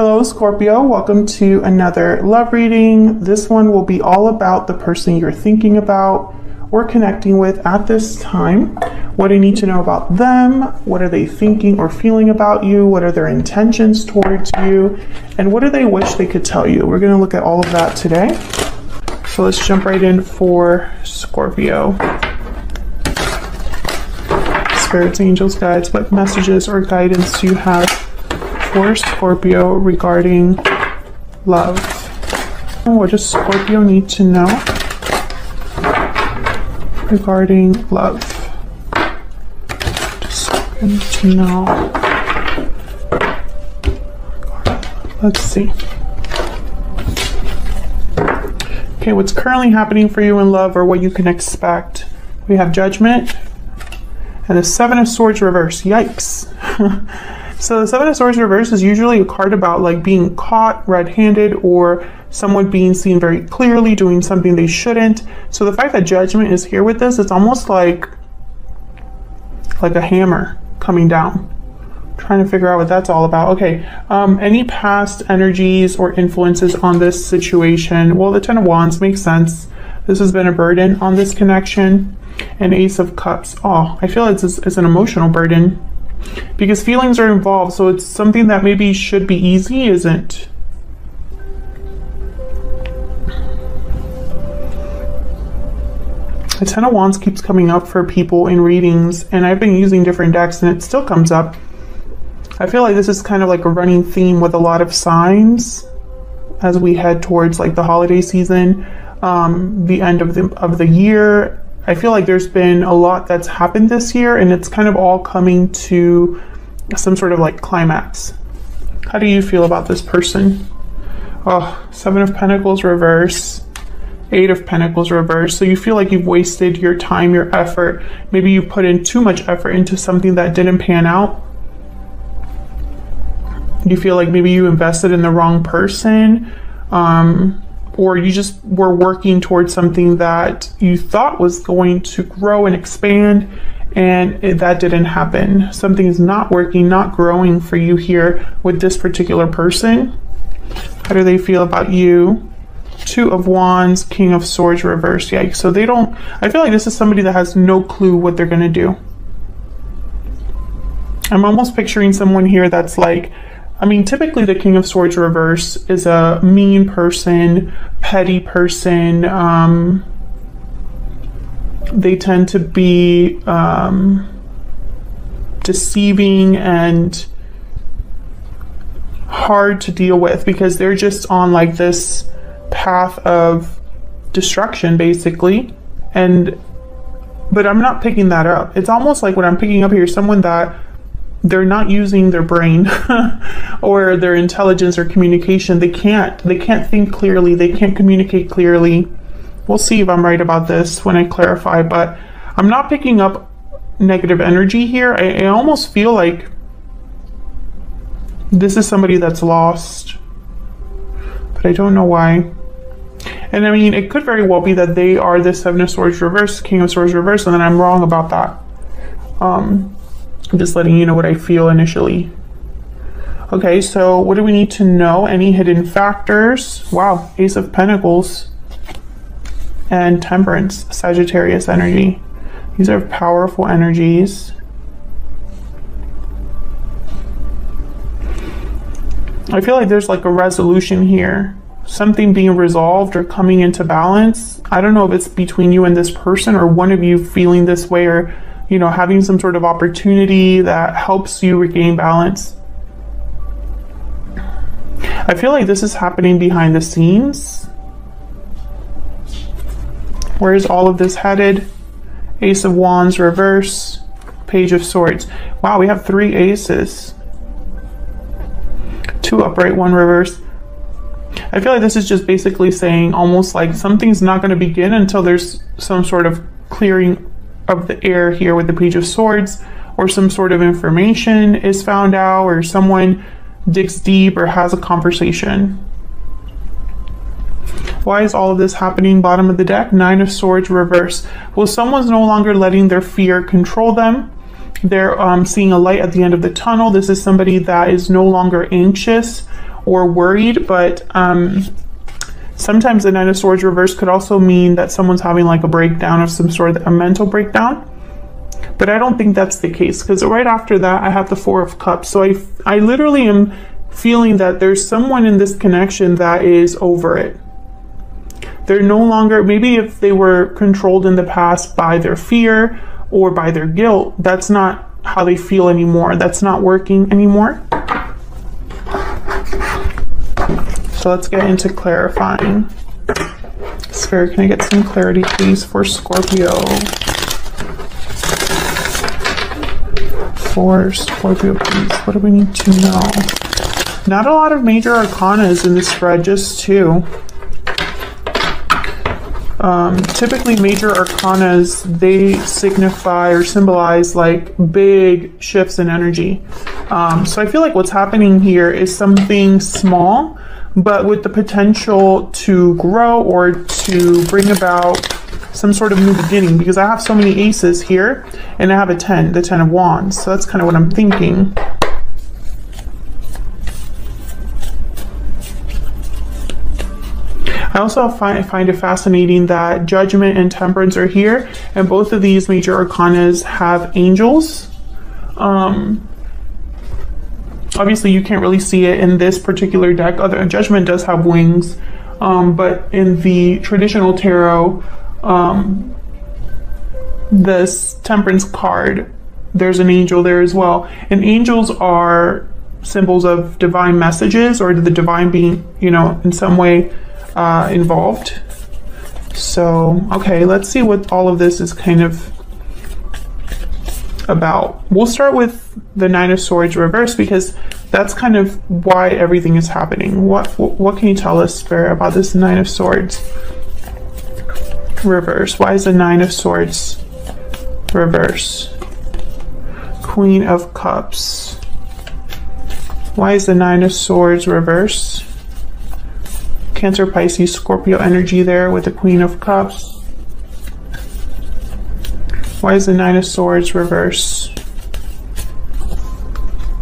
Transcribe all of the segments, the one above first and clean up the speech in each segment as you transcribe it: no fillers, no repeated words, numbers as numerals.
Hello, Scorpio. Welcome to another love reading. This one will be all about the person you're thinking about or connecting with at this time. What do you need to know about them? What are they thinking or feeling about you? What are their intentions towards you? And what do they wish they could tell you? We're going to look at all of that today. So let's jump right in for Scorpio. Spirits, angels, guides, what messages or guidance do you have for Scorpio regarding love? What does Scorpio need to know regarding love? Just need to know. Let's see. Okay, what's currently happening for you in love or what you can expect? We have Judgment and the Seven of Swords reverse. Yikes. So the Seven of Swords reverse is usually a card about like being caught red-handed or someone being seen very clearly doing something they shouldn't. So the fact that Judgment is here with this, it's almost like a hammer coming down. Trying to figure out what that's all about. Okay, any past energies or influences on this situation? Well, the Ten of Wands makes sense. This has been a burden on this connection. And Ace of Cups. Oh, I feel it's an emotional burden because feelings are involved. So it's something that maybe should be easy, isn't. The Ten of Wands keeps coming up for people in readings, and I've been using different decks and it still comes up. I feel like this is kind of like a running theme with a lot of signs as we head towards like the holiday season, the end of the year. I feel like there's been a lot that's happened this year and it's kind of all coming to some sort of like climax. How do you feel about this person? Oh, Seven of Pentacles reverse, Eight of Pentacles reverse. So you feel like you've wasted your time, your effort. Maybe you put in too much effort into something that didn't pan out. You feel like maybe you invested in the wrong person, or you just were working towards something that you thought was going to grow and expand, and that didn't happen. Something is not working, not growing for you here with this particular person. How do they feel about you? Two of Wands, King of Swords reverse. Yikes. So they don't, I feel like this is somebody that has no clue what they're going to do. I'm almost picturing someone here that's like, I mean, typically the King of Swords reverse is a mean person, petty person. They tend to be deceiving and hard to deal with because they're just on like this path of destruction, basically. But I'm not picking that up. It's almost like what I'm picking up here is someone that they're not using their brain or their intelligence or communication. They can't think clearly. They can't communicate clearly. We'll see if I'm right about this when I clarify, but I'm not picking up negative energy here. I almost feel like this is somebody that's lost, but I don't know why. And I mean, it could very well be that they are the Seven of Swords reverse, King of Swords reverse, and then I'm wrong about that. I'm just letting you know what I feel initially. Okay, so what do we need to know? Any hidden factors? Wow, Ace of Pentacles and Temperance, Sagittarius energy. These are powerful energies. I feel like there's like a resolution here. Something being resolved or coming into balance. I don't know if it's between you and this person or one of you feeling this way or having some sort of opportunity that helps you regain balance. I feel like this is happening behind the scenes. Where is all of this headed? Ace of Wands reverse, Page of Swords. Wow, we have three aces. Two upright, one reverse. I feel like this is just basically saying almost like something's not going to begin until there's some sort of clearing of the air here with the Page of Swords, or some sort of information is found out, or someone digs deep or has a conversation. Why is all of this happening? Bottom of the deck, Nine of Swords reverse. Well, someone's no longer letting their fear control them. They're seeing a light at the end of the tunnel. This is somebody that is no longer anxious or worried, but sometimes the Nine of Swords reverse could also mean that someone's having like a breakdown of some sort, a mental breakdown. But I don't think that's the case, because right after that I have the Four of Cups. So I literally am feeling that there's someone in this connection that is over it. They're no longer, maybe if they were controlled in the past by their fear or by their guilt, that's not how they feel anymore. That's not working anymore. So let's get into clarifying. Spirit, can I get some clarity, please, for Scorpio? For Scorpio, please. What do we need to know? Not a lot of major arcanas in this spread, just two. Typically major arcanas, they signify or symbolize like big shifts in energy. So I feel like what's happening here is something small, but with the potential to grow or to bring about some sort of new beginning, because I have so many aces here and I have a 10, the 10 of Wands. So that's kind of what I'm thinking. I also find it fascinating that Judgment and Temperance are here, and both of these major arcanas have angels. Obviously you can't really see it in this particular deck. Judgment does have wings, but in the traditional tarot, this Temperance card, there's an angel there as well. And angels are symbols of divine messages, or the divine being, you know, in some way involved. So, okay, let's see what all of this is kind of about. We'll start with the Nine of Swords reverse, because that's kind of why everything is happening. What can you tell us, Spirit, about this Nine of Swords reverse? Why is the Nine of Swords reverse? Queen of Cups. Why is the Nine of Swords reverse? Cancer, Pisces, Scorpio energy there with the Queen of Cups. Why is the Nine of Swords reverse?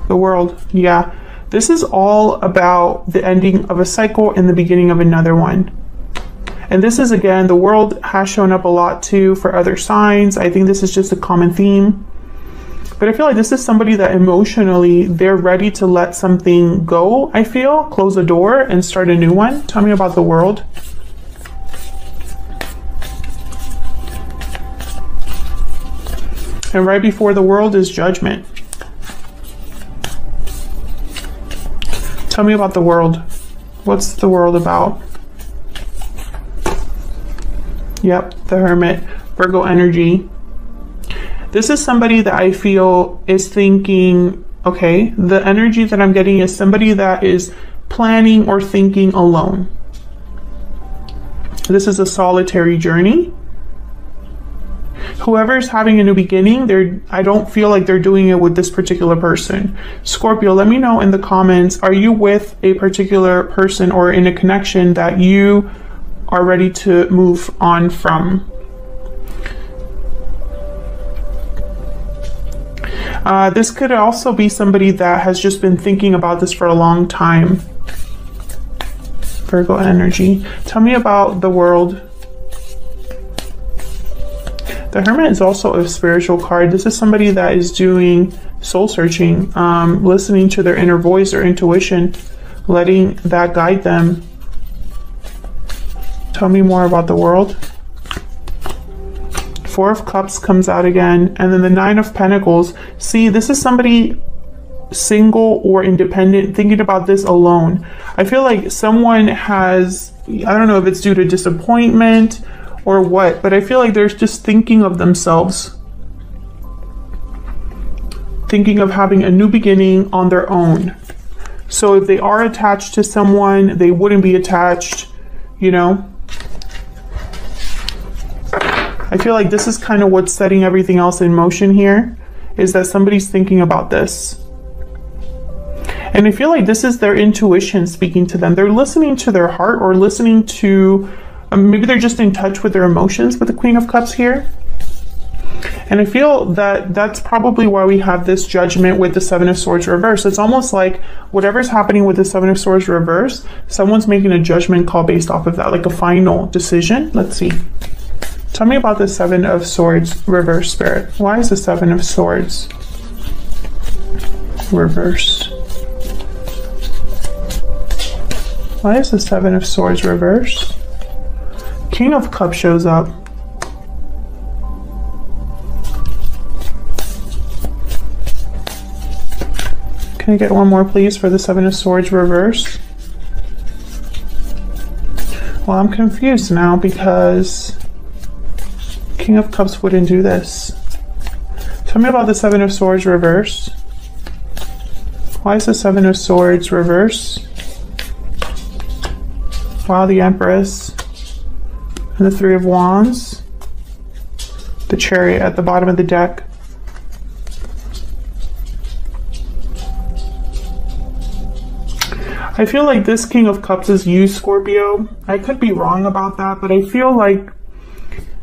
The World. Yeah, this is all about the ending of a cycle and the beginning of another one. And this is, again, the World has shown up a lot too for other signs. I think this is just a common theme. But I feel like this is somebody that emotionally, they're ready to let something go, I feel. Close a door and start a new one. Tell me about the World. And right before the World is Judgment. Tell me about the World. What's the World about? Yep, the Hermit. Virgo energy. This is somebody that I feel is thinking, okay, the energy that I'm getting is somebody that is planning or thinking alone. This is a solitary journey. Whoever's having a new beginning, I don't feel like they're doing it with this particular person. Scorpio, let me know in the comments, are you with a particular person or in a connection that you are ready to move on from? This could also be somebody that has just been thinking about this for a long time. Virgo energy. Tell me about the World. The Hermit is also a spiritual card. This is somebody that is doing soul searching, listening to their inner voice or intuition, letting that guide them. Tell me more about the World. Four of Cups comes out again, and then the Nine of Pentacles. See, this is somebody single or independent, thinking about this alone. I feel like someone has, I don't know if it's due to disappointment or what, but I feel like they're just thinking of themselves, thinking of having a new beginning on their own. So if they are attached to someone, they wouldn't be attached, you know. I feel like this is kind of what's setting everything else in motion here, is that somebody's thinking about this. And I feel like this is their intuition speaking to them. They're listening to their heart, or listening to, maybe they're just in touch with their emotions with the Queen of Cups here. And I feel that that's probably why we have this Judgment with the Seven of Swords reverse. It's almost like whatever's happening with the Seven of Swords reverse, someone's making a judgment call based off of that, like a final decision. Let's see. Tell me about the Seven of Swords reverse, Spirit. Why is the Seven of Swords reverse? Why is the Seven of Swords reverse? King of Cups shows up. Can I get one more, please, for the Seven of Swords reverse? Well, I'm confused now because King of Cups wouldn't do this. Tell me about the Seven of Swords reverse. Why is the Seven of Swords reverse? Wow, the Empress. And the Three of Wands. The Chariot at the bottom of the deck. I feel like this King of Cups is you, Scorpio. I could be wrong about that, but I feel like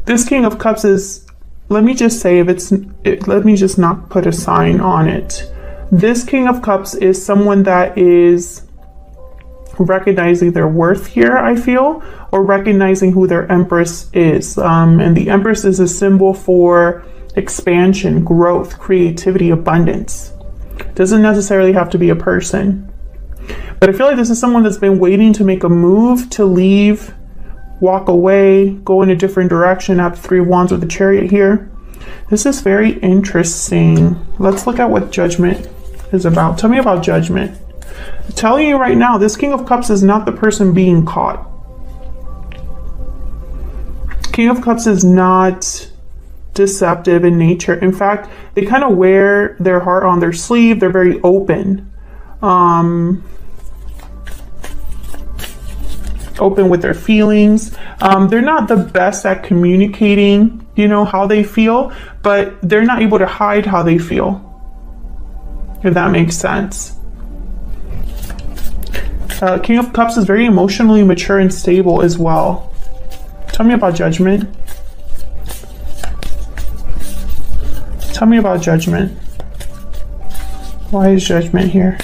this King of Cups is, let me just say, let me just not put a sign on it. This King of Cups is someone that is recognizing their worth here, I feel, or recognizing who their Empress is. And the Empress is a symbol for expansion, growth, creativity, abundance. Doesn't necessarily have to be a person. But I feel like this is someone that's been waiting to make a move, to leave, walk away, go in a different direction. I have Three of Wands with the Chariot here. This is very interesting. Let's look at what Judgment is about. Tell me about Judgment. I'm telling you right now, this King of Cups is not the person being caught. King of Cups is not deceptive in nature. In fact, they kind of wear their heart on their sleeve. They're very open. Open with their feelings. They're not the best at communicating, you know, how they feel, but they're not able to hide how they feel, if that makes sense. King of Cups is very emotionally mature and stable as well. Tell me about Judgment. Tell me about Judgment. Why is Judgment here?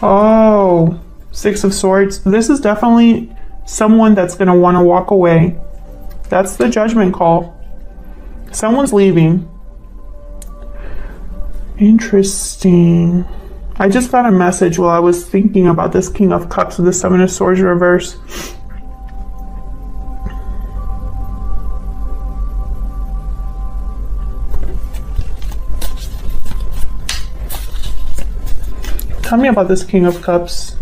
Oh, Six of Swords. This is definitely someone that's going to want to walk away. That's the Judgment call. Someone's leaving. Interesting. I just got a message while I was thinking about this King of Cups with the Seven of Swords reverse. Tell me about this King of Cups.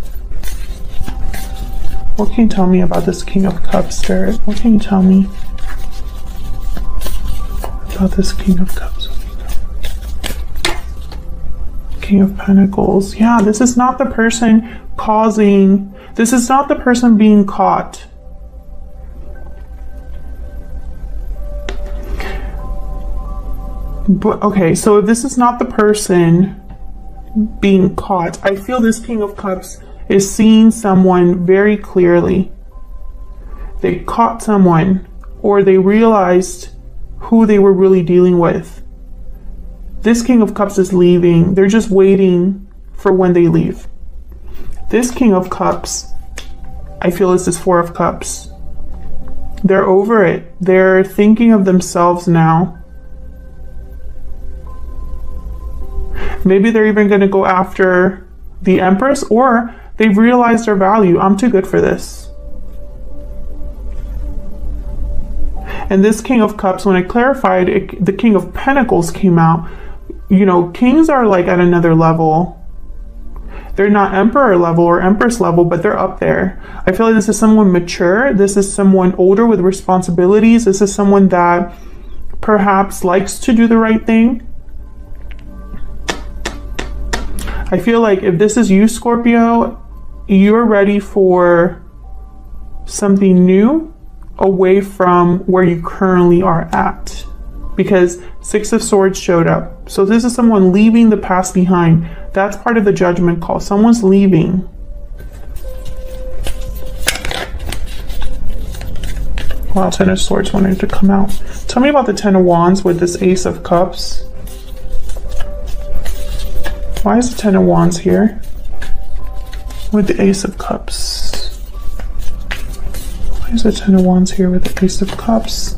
What can you tell me about this King of Cups, Spirit? What can you tell me about this King of Cups? King of Pentacles. Yeah, this is not the person causing, this is not the person being caught. But okay, so if this is not the person being caught, I feel this King of Cups is seeing someone very clearly. They caught someone, or they realized who they were really dealing with. This King of Cups is leaving. They're just waiting for when they leave. This King of Cups, I feel, is this Four of Cups. They're over it. They're thinking of themselves now. Maybe they're even going to go after the Empress, or they've realized their value. I'm too good for this. And this King of Cups, when I clarified it, the King of Pentacles came out. You know, kings are like at another level. They're not emperor level or empress level, but they're up there. I feel like this is someone mature. This is someone older with responsibilities. This is someone that perhaps likes to do the right thing. I feel like if this is you, Scorpio, you're ready for something new away from where you currently are at, because Six of Swords showed up. So this is someone leaving the past behind. That's part of the Judgment call. Someone's leaving. Wow, Ten of Swords wanted to come out. Tell me about the Ten of Wands with this Ace of Cups. Why is the Ten of Wands here with the Ace of Cups? Why is the Ten of Wands here with the Ace of Cups?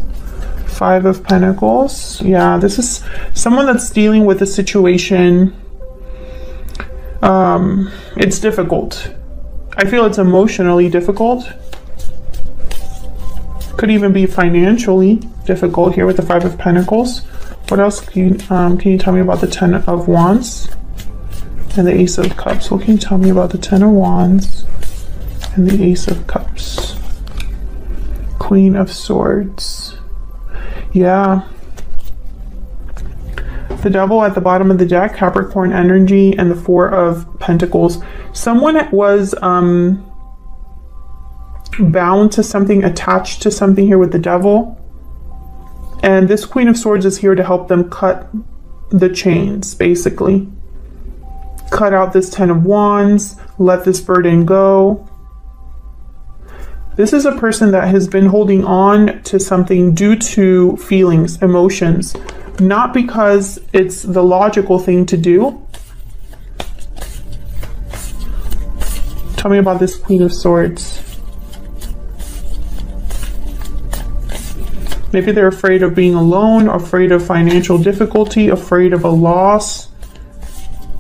Five of Pentacles. Yeah, this is someone that's dealing with a situation. It's difficult. I feel it's emotionally difficult. Could even be financially difficult here with the Five of Pentacles. What else can you tell me about the Ten of Wands and the Ace of Cups? What can you tell me about the Ten of Wands and the Ace of Cups? Queen of Swords. Yeah. The Devil at the bottom of the deck, Capricorn energy, and the Four of Pentacles. Someone was bound to something, attached to something here with the Devil. And this Queen of Swords is here to help them cut the chains, basically. Cut out this Ten of Wands, let this burden go. This is a person that has been holding on to something due to feelings, emotions, not because it's the logical thing to do. Tell me about this Queen of Swords. Maybe they're afraid of being alone, afraid of financial difficulty, afraid of a loss.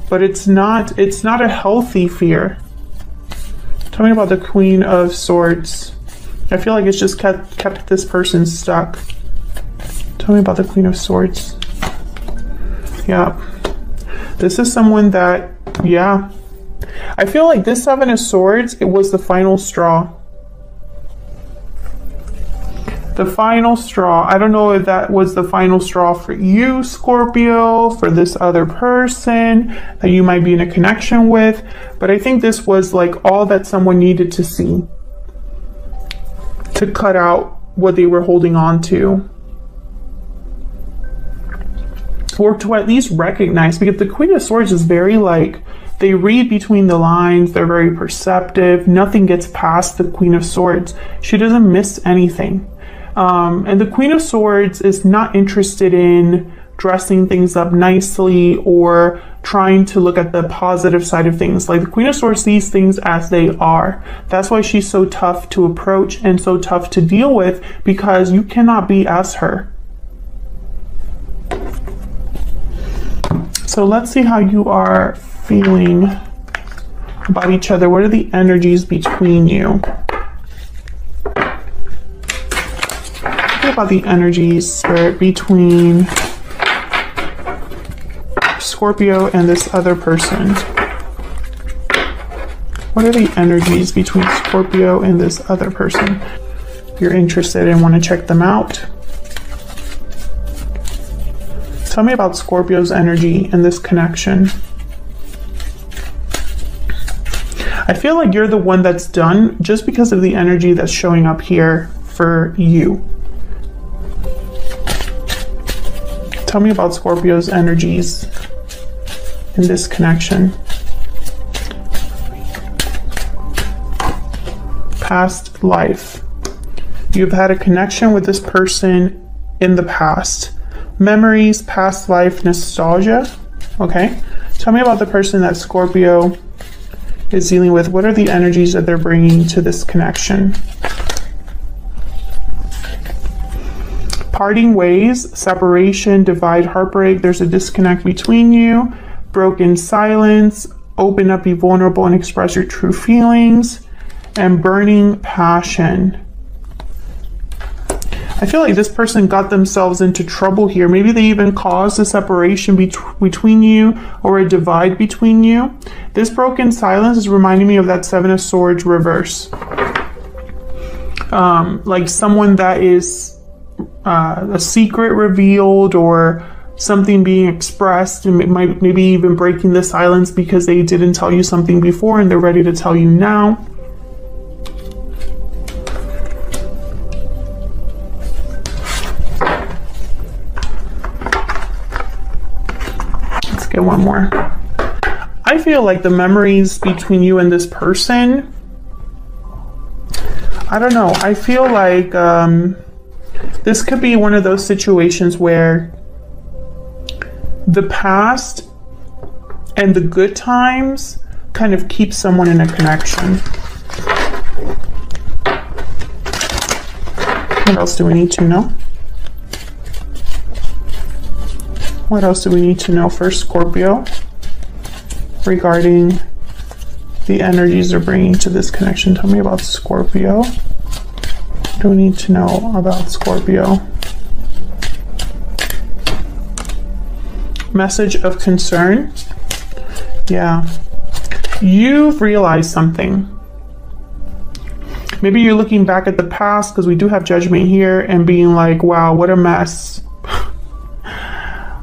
But it's not a healthy fear. Tell me about the Queen of Swords. I feel like it's just kept this person stuck. Tell me about the Queen of Swords. Yeah. This is someone that, yeah. I feel like this Seven of Swords, it was the final straw. The final straw. I don't know if that was the final straw for you, Scorpio, for this other person that you might be in a connection with, but I think this was like all that someone needed to see to cut out what they were holding on to, or to at least recognize, because the Queen of Swords is very like, they read between the lines, they're very perceptive, nothing gets past the Queen of Swords. She doesn't miss anything. And the Queen of Swords is not interested in dressing things up nicely or trying to look at the positive side of things. Like, the Queen of Swords sees things as they are. That's why she's so tough to approach and so tough to deal with, because you cannot be as her. So let's see how you are feeling about each other. What are the energies between you? What about the energies, Spirit, between Scorpio and this other person? What are the energies between Scorpio and this other person? If you're interested and want to check them out, tell me about Scorpio's energy and this connection. I feel like you're the one that's done just because of the energy that's showing up here for you. Tell me about Scorpio's energies in this connection. Past life. You've had a connection with this person in the past. Memories, past life, nostalgia. Okay. Tell me about the person that Scorpio is dealing with. What are the energies that they're bringing to this connection? Parting ways, separation, divide, heartbreak. There's a disconnect between you. Broken silence. Open up, be vulnerable, and express your true feelings. And burning passion. I feel like this person got themselves into trouble here. Maybe they even caused a separation between you, or a divide between you. This broken silence is reminding me of that Seven of Swords reverse. Like someone that is a secret revealed, or something being expressed, and maybe even breaking the silence because they didn't tell you something before and they're ready to tell you now. Let's get one more. I feel like the memories between you and this person, I don't know. I feel like this could be one of those situations where the past and the good times kind of keep someone in a connection. What else do we need to know? What else do we need to know for Scorpio regarding the energies they're bringing to this connection? Tell me about Scorpio. What do we need to know about Scorpio? Message of concern. Yeah. You've realized something. Maybe you're looking back at the past, because we do have Judgment here, and being like, wow, what a mess.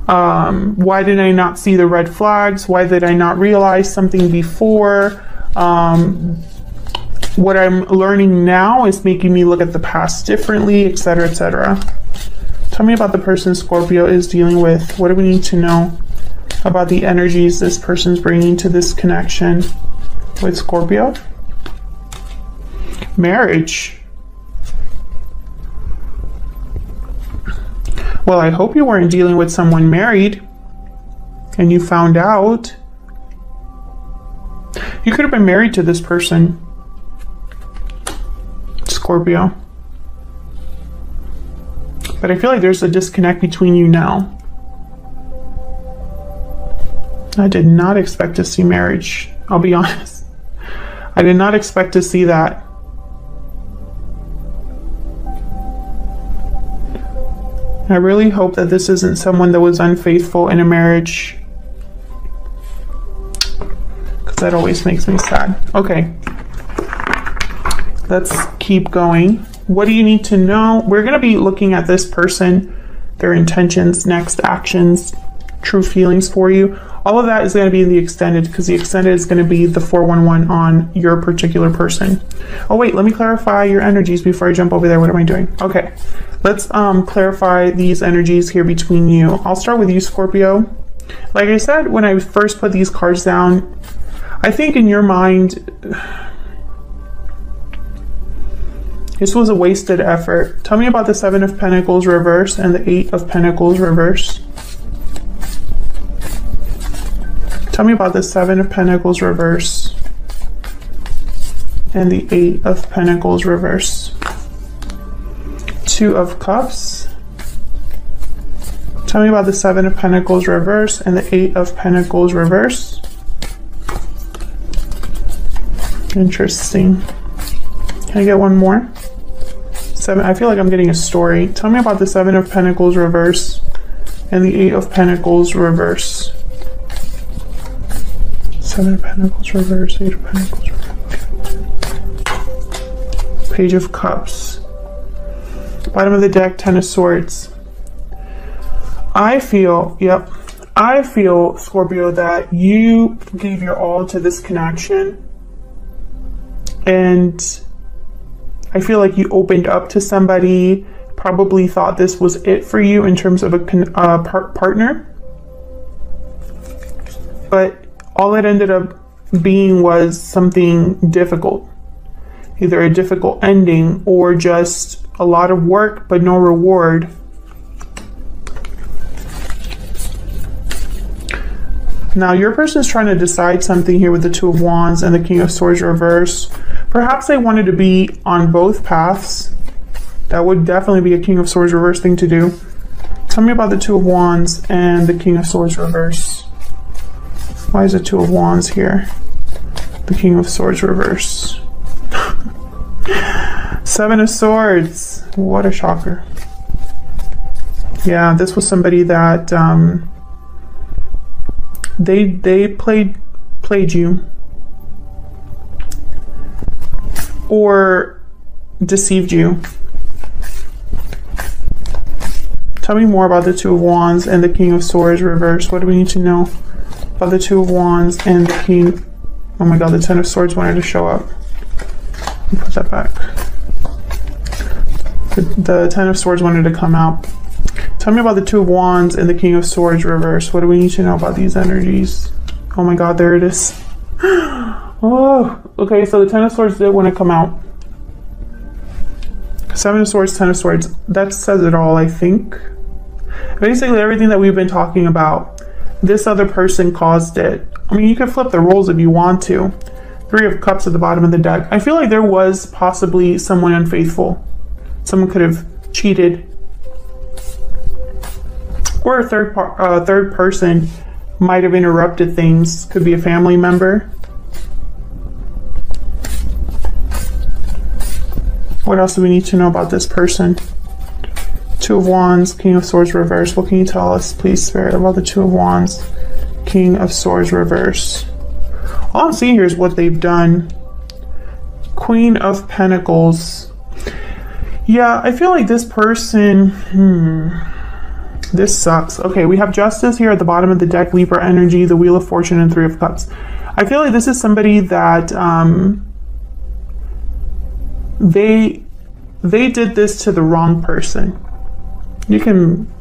Why did I not see the red flags? Why did I not realize something before? What I'm learning now is making me look at the past differently, etc., etc. Tell me about the person Scorpio is dealing with. What do we need to know about the energies this person's bringing to this connection with Scorpio? Marriage. Well, I hope you weren't dealing with someone married and you found out. You could have been married to this person, Scorpio. But I feel like there's a disconnect between you now. I did not expect to see marriage. I'll be honest. I did not expect to see that. I really hope that this isn't someone that was unfaithful in a marriage, because that always makes me sad. Okay, let's keep going. What do you need to know? We're going to be looking at this person, their intentions, next actions, true feelings for you. All of that is going to be in the extended, because the extended is going to be the 411 on your particular person. Oh wait, let me clarify your energies before I jump over there. What am I doing? Okay, let's clarify these energies here between you. I'll start with you, Scorpio. Like I said, when I first put these cards down, I think in your mind, this was a wasted effort. Tell me about the 7 of Pentacles reverse and the 8 of Pentacles reverse. Tell me about the 7 of Pentacles reverse and the 8 of Pentacles reverse. 2 of Cups. Tell me about the 7 of Pentacles reverse and the 8 of Pentacles reverse. Interesting. Can I get one more? 7. I feel like I'm getting a story. Tell me about the 7 of Pentacles reverse and the 8 of Pentacles reverse. 7 of Pentacles reverse, 8 of Pentacles reverse. Page of Cups. Bottom of the deck, 10 of Swords. I feel, Scorpio, that you gave your all to this connection. And I feel like you opened up to somebody, probably thought this was it for you in terms of a partner. But all it ended up being was something difficult. Either a difficult ending or just a lot of work but no reward. Now your person is trying to decide something here with the 2 of Wands and the King of Swords reverse. Perhaps they wanted to be on both paths. That would definitely be a King of Swords reverse thing to do. Tell me about the 2 of Wands and the King of Swords reverse. Why is the 2 of Wands here? The King of Swords reverse. 7 of Swords. What a shocker. Yeah, this was somebody that they played you or deceived you. Tell me more about the 2 of Wands and the King of Swords reverse. What do we need to know about the 2 of Wands and the King? Oh my god, the 10 of Swords wanted to show up. Let me put that back. The 10 of Swords wanted to come out. Tell me about the 2 of Wands and the King of Swords reverse. What do we need to know about these energies? Oh my god, there it is. Oh, okay, so the 10 of Swords did want to come out. Seven of Swords, Ten of Swords. That says it all, I think. Basically, everything that we've been talking about, this other person caused it. I mean, you could flip the roles if you want to. Three of Cups at the bottom of the deck. I feel like there was possibly someone unfaithful. Someone could have cheated. Or a third person might have interrupted things. Could be a family member. What else do we need to know about this person? Two of Wands, King of Swords reverse. What can you tell us, please, Spirit, about the Two of Wands, King of Swords reverse? All I'm seeing here is what they've done. Queen of Pentacles. Yeah, I feel like this person... This sucks. Okay, we have Justice here at the bottom of the deck, Libra energy, the Wheel of Fortune, and Three of Cups. I feel like this is somebody that they did this to the wrong person. You can